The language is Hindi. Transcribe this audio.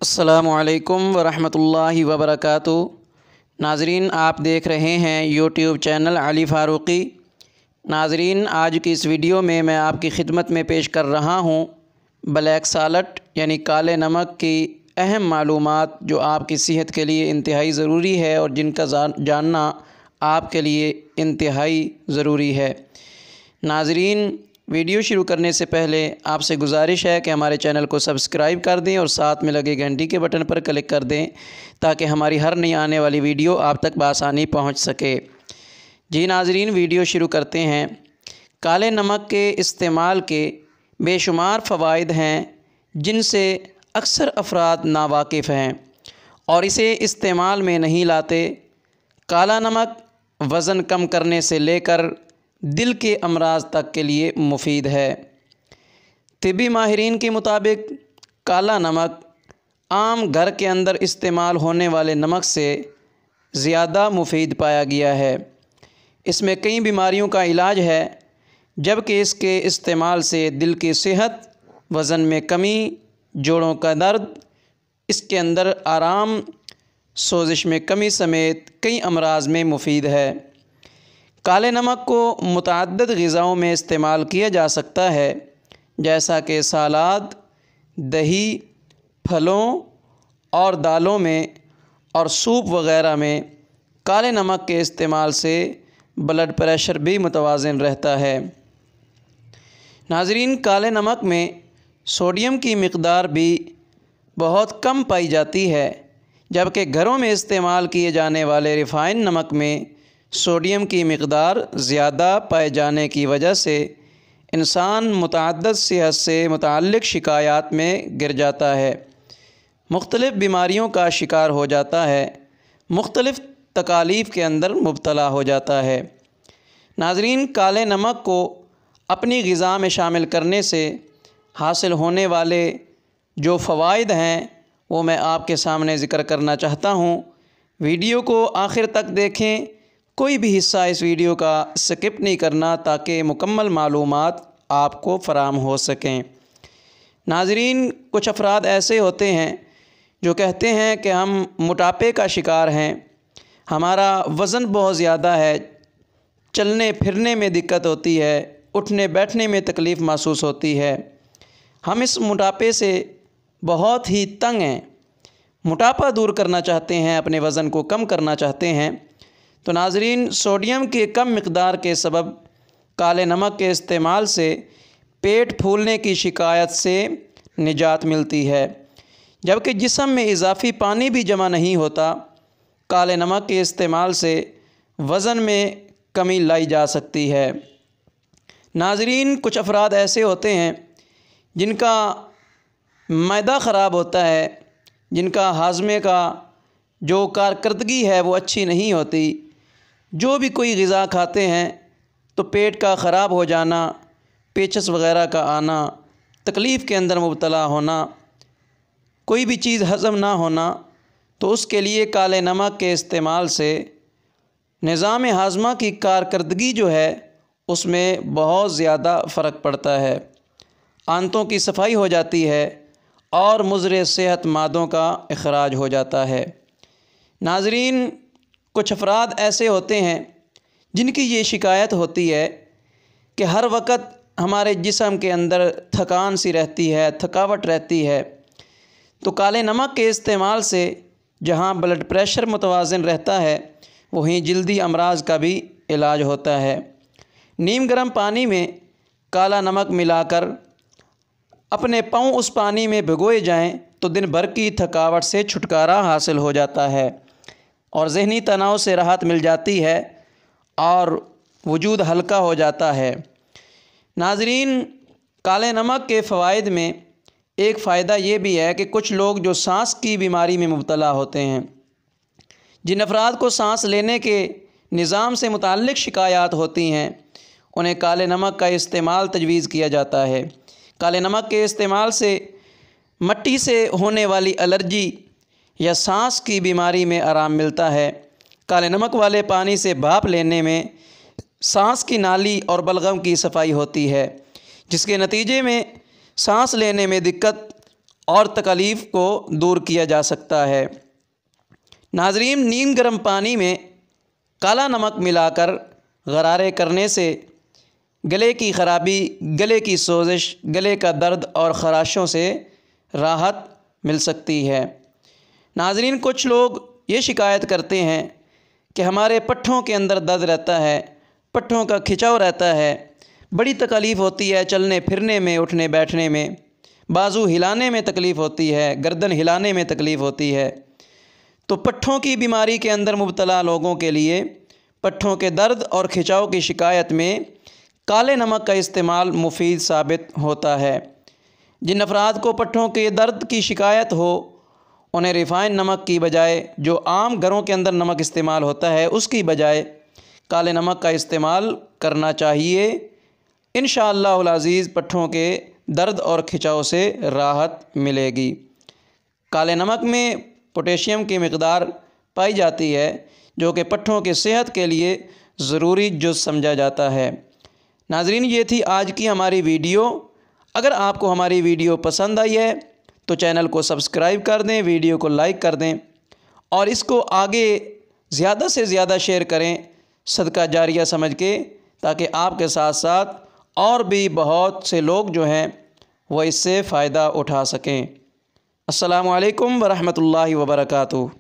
अस्सलामुअलैकुम वरहमतुल्लाहि वबरकातुहू। नाज़रीन, आप देख रहे हैं यूट्यूब चैनल अली फ़ारूक़ी। नाज़रीन, आज की इस वीडियो में मैं आपकी खिदमत में पेश कर रहा हूँ ब्लैक साल्ट यानी काले नमक की अहम मालूमात जो आपकी सेहत के लिए इंतहाई ज़रूरी है और जिनका जानना आपके लिए इंतहाई ज़रूरी है। नाज़रीन, वीडियो शुरू करने से पहले आपसे गुजारिश है कि हमारे चैनल को सब्सक्राइब कर दें और साथ में लगे घंटी के बटन पर क्लिक कर दें ताकि हमारी हर नई आने वाली वीडियो आप तक बआसानी पहुंच सके। जी नाज़रीन, वीडियो शुरू करते हैं। काले नमक के इस्तेमाल के बेशुमार फ़वाइद हैं जिनसे अक्सर अफराद नावाकिफ़ हैं और इसे इस्तेमाल में नहीं लाते। काला नमक वज़न कम करने से लेकर दिल के अमराज तक के लिए मुफीद है। तिब्बी माहिरीन के मुताबिक काला नमक आम घर के अंदर इस्तेमाल होने वाले नमक से ज़्यादा मुफीद पाया गया है। इसमें कई बीमारियों का इलाज है, जबकि इसके इस्तेमाल से दिल की सेहत, वज़न में कमी, जोड़ों का दर्द, इसके अंदर आराम, सोजिश में कमी समेत कई अमराज में मुफीद है। काले नमक को मुतअद्दिद ग़िज़ाओं में इस्तेमाल किया जा सकता है, जैसा कि सलाद, दही, फलों और दालों में और सूप वग़ैरह में। काले नमक के इस्तेमाल से ब्लड प्रेशर भी मुतवाज़िन रहता है। नाज़रीन, काले नमक में सोडियम की मिक़दार भी बहुत कम पाई जाती है, जबकि घरों में इस्तेमाल किए जाने वाले रिफ़ाइन नमक में सोडियम की मिक़दार ज़्यादा पाए जाने की वजह से इंसान मुतअद्दिद सेहत से मुतअल्लिक़ शिकायत में गिर जाता है, मुख्तलिफ़ बीमारियों का शिकार हो जाता है, मुख्तलिफ़ तकालीफ़ के अंदर मुब्तला हो जाता है। नाज़रीन, काले नमक को अपनी ग़िज़ा में शामिल करने से हासिल होने वाले जो फ़वाइद हैं वो मैं आपके सामने ज़िक्र करना चाहता हूँ। वीडियो को आखिर तक देखें, कोई भी हिस्सा इस वीडियो का स्किप नहीं करना ताकि मुकम्मल मालूमात आपको फ़राहम हो सकें। नाज़रीन, कुछ अफराद ऐसे होते हैं जो कहते हैं कि हम मोटापे का शिकार हैं, हमारा वज़न बहुत ज़्यादा है, चलने फिरने में दिक्कत होती है, उठने बैठने में तकलीफ़ महसूस होती है, हम इस मोटापे से बहुत ही तंग हैं, मोटापा दूर करना चाहते हैं, अपने वज़न को कम करना चाहते हैं। तो नाज़रीन, सोडियम के कम मिक़दार के सबब काले नमक के इस्तेमाल से पेट फूलने की शिकायत से निजात मिलती है, जबकि जिस्म में इजाफ़ी पानी भी जमा नहीं होता। काले नमक के इस्तेमाल से वज़न में कमी लाई जा सकती है। नाज़रीन, कुछ अफराद ऐसे होते हैं जिनका मैदा ख़राब होता है, जिनका हाज़मे का जो कारकर्दगी है वो अच्छी नहीं होती, जो भी कोई ग़िज़ा खाते हैं तो पेट का ख़राब हो जाना, पेचस वग़ैरह का आना, तकलीफ़ के अंदर मुब्तला होना, कोई भी चीज़ हज़म ना होना, तो उसके लिए काले नमक के इस्तेमाल से निज़ाम हाज़मा की कारकर्दगी जो है उसमें बहुत ज़्यादा फ़र्क पड़ता है। आंतों की सफाई हो जाती है और मुज़र सेहत मादों का इखराज हो जाता है। नाज़रीन, कुछ अफराद ऐसे होते हैं जिनकी ये शिकायत होती है कि हर वक्त हमारे जिस्म के अंदर थकान सी रहती है, थकावट रहती है। तो काले नमक के इस्तेमाल से जहाँ ब्लड प्रेशर मुतवाज़िन रहता है, वहीं जल्दी अमराज का भी इलाज होता है। नीम गर्म पानी में काला नमक मिलाकर अपने पाँव उस पानी में भिगोए जाएं तो दिन भर की थकावट से छुटकारा हासिल हो जाता है और ज़हनी तनाव से राहत मिल जाती है और वजूद हल्का हो जाता है। नाज़रीन, काले नमक के फ़वाइद में एक फ़ायदा ये भी है कि कुछ लोग जो सांस की बीमारी में मुब्तला होते हैं, जिन अफराद को सांस लेने के निज़ाम से मुताल्लिक़ शिकायत होती हैं, उन्हें काले नमक का इस्तेमाल तजवीज़ किया जाता है। काले नमक के इस्तेमाल से मिट्टी से होने वाली एलर्जी या सांस की बीमारी में आराम मिलता है। काले नमक वाले पानी से भाप लेने में सांस की नाली और बलगम की सफाई होती है, जिसके नतीजे में सांस लेने में दिक्कत और तकलीफ़ को दूर किया जा सकता है। नाज़रीन, नीम गर्म पानी में काला नमक मिलाकर गरारे करने से गले की ख़राबी, गले की सोजिश, गले का दर्द और ख़राशों से राहत मिल सकती है। नाज़रीन, कुछ लोग ये शिकायत करते हैं कि हमारे पट्ठों के अंदर दर्द रहता है, पट्ठों का खिंचाव रहता है, बड़ी तकलीफ़ होती है चलने फिरने में, उठने बैठने में, बाजू हिलाने में तकलीफ़ होती है, गर्दन हिलाने में तकलीफ़ होती है। तो पट्ठों की बीमारी के अंदर मुब्तला लोगों के लिए पट्ठों के दर्द और खिंचाव की शिकायत में काले नमक का इस्तेमाल मुफीद साबित होता है। जिन अफराद को पट्ठों के दर्द की शिकायत हो, उन्हें रिफ़ाइन नमक की बजाय, जो आम घरों के अंदर नमक इस्तेमाल होता है, उसकी बजाय काले नमक का इस्तेमाल करना चाहिए। इंशाअल्लाहुल अज़ीज़ पट्ठों के दर्द और खिंचाव से राहत मिलेगी। काले नमक में पोटेशियम की मिक़दार पाई जाती है, जो कि पट्ठों की सेहत के लिए ज़रूरी जुज़ समझा जाता है। नाज़रीन, ये थी आज की हमारी वीडियो। अगर आपको हमारी वीडियो पसंद आई है तो चैनल को सब्सक्राइब कर दें, वीडियो को लाइक कर दें और इसको आगे ज़्यादा से ज़्यादा शेयर करें सदका जारिया समझ के, ताकि आपके साथ साथ और भी बहुत से लोग जो हैं वो इससे फ़ायदा उठा सकें। अस्सलामु अलैकुम व रहमतुल्लाहि व बरकातुहू।